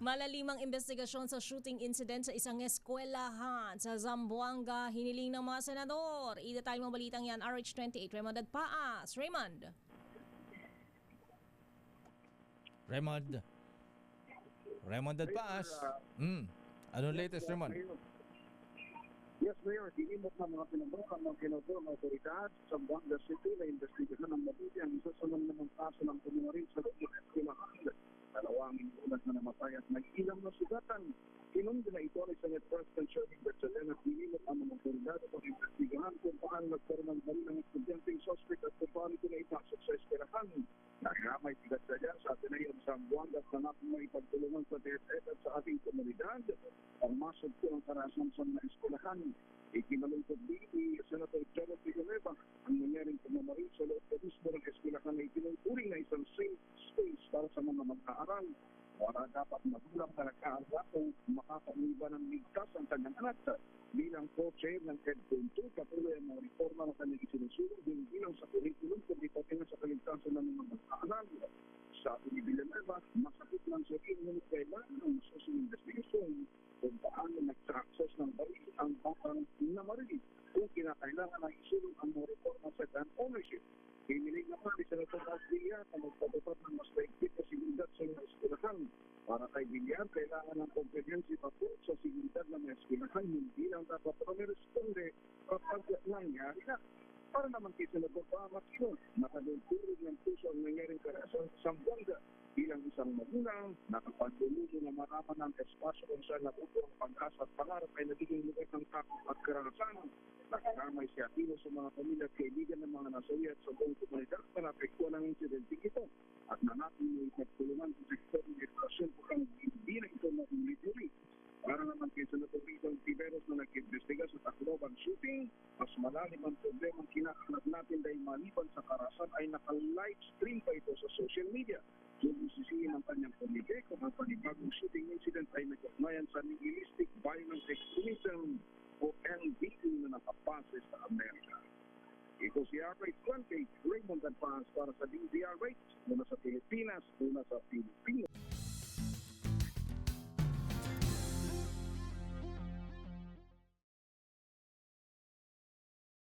Malalimang investigasyon sa shooting incident sa isang eskwelahan sa Zamboanga, hiniling ng mga senador. I-detail mo balitang yan, RH28, Raymond Adpaas. Raymond. Raymond Adpaas. Anong latest, Raymond? Yes, Mayor. Dinimot ng mga pinagbukan ng kinodong otoridad sa Zamboanga City na investigasyon ng mabuti ang isa sa naman kaso ng pumumarin sa loob ng eskwelahan. Dalawang ulat na namatay at may ilang na sugatan. Kinundi na ito ni Senate President Shirley Bertolena at dinimot ang mga otoridad at investigahan kung paano nagkaroon ng bali ng estudyanteng suspect at kung paano ito na ipasok sa eskwelahan. Nagramay sigat sa dyan sa Ateneo sa Zamboanga at sanap may pagtulungan sa DSS at sa ating komunidad. Ang masod ko ang karasan sa mga eskwelahan. Ikinalungkot din ni Senator Joel Villanueva ang nangyaring pumamarin sa loob na mismo ng eskwelahan na itinuturi na isang safe space para sa mga mag-aaral. Para dapat magulang na nag-aaral o makakauliba ng ligtas ang kanyang anak. Bilang co-chair ng EDCON2, patuloy ang mga reforma na kanyang isinusulong din bilang sa curriculum kung ito sa kaligtasan ng mga mag-aaral. Sabi ni Villanueva, masakit lang sa rin ngunit kailangan ng masusong investigasyon kung paano nag-access ng baril ang batang namarili kung kinakailangan na isulong ang mga reforma sa gun ownership. Hiniling naman ni Senator Garcia na magpatupad ng mas maigpit na seguridad sa mga eskwelahan. Para kay Villar, kailangan ng comprehensive approach sa seguridad ng mga eskwelahan, hindi lang dapat responde kapag nangyari na. Para naman kay Senator Pamatino, nakadulturog ng puso ang nangyaring karasan sa Zamboanga. Bilang isang magulang, nakapagdulugo na maraman ng espasyo kung saan natuto ang pag-asa at pangarap ay nagiging lugar ng takot at karanasan. Nakaramay si Aquino sa mga pamilya at kaibigan ng mga nasawi at sa buong komunidad na napektuan ng insidente ito. At nanapin mo ipagtulungan sa sektor ng edukasyon kung hindi na ito maulit-uli. Para naman kay Senator Rizal Tiveros na nag-investiga sa Tacloban shooting, mas malalim ang problema ang kinakahanap natin dahil maliban sa karasan ay naka-live stream pa ito sa social media. Sisisihin ng kanyang komite kung ang panibagong shooting incident ay nag-ugnayan sa nihilistic violent extremism o NVE na nakapase sa Amerika. Ito si RH28, Raymond Advance para sa DZRH, mula sa Pilipinas, mula sa Pilipinas.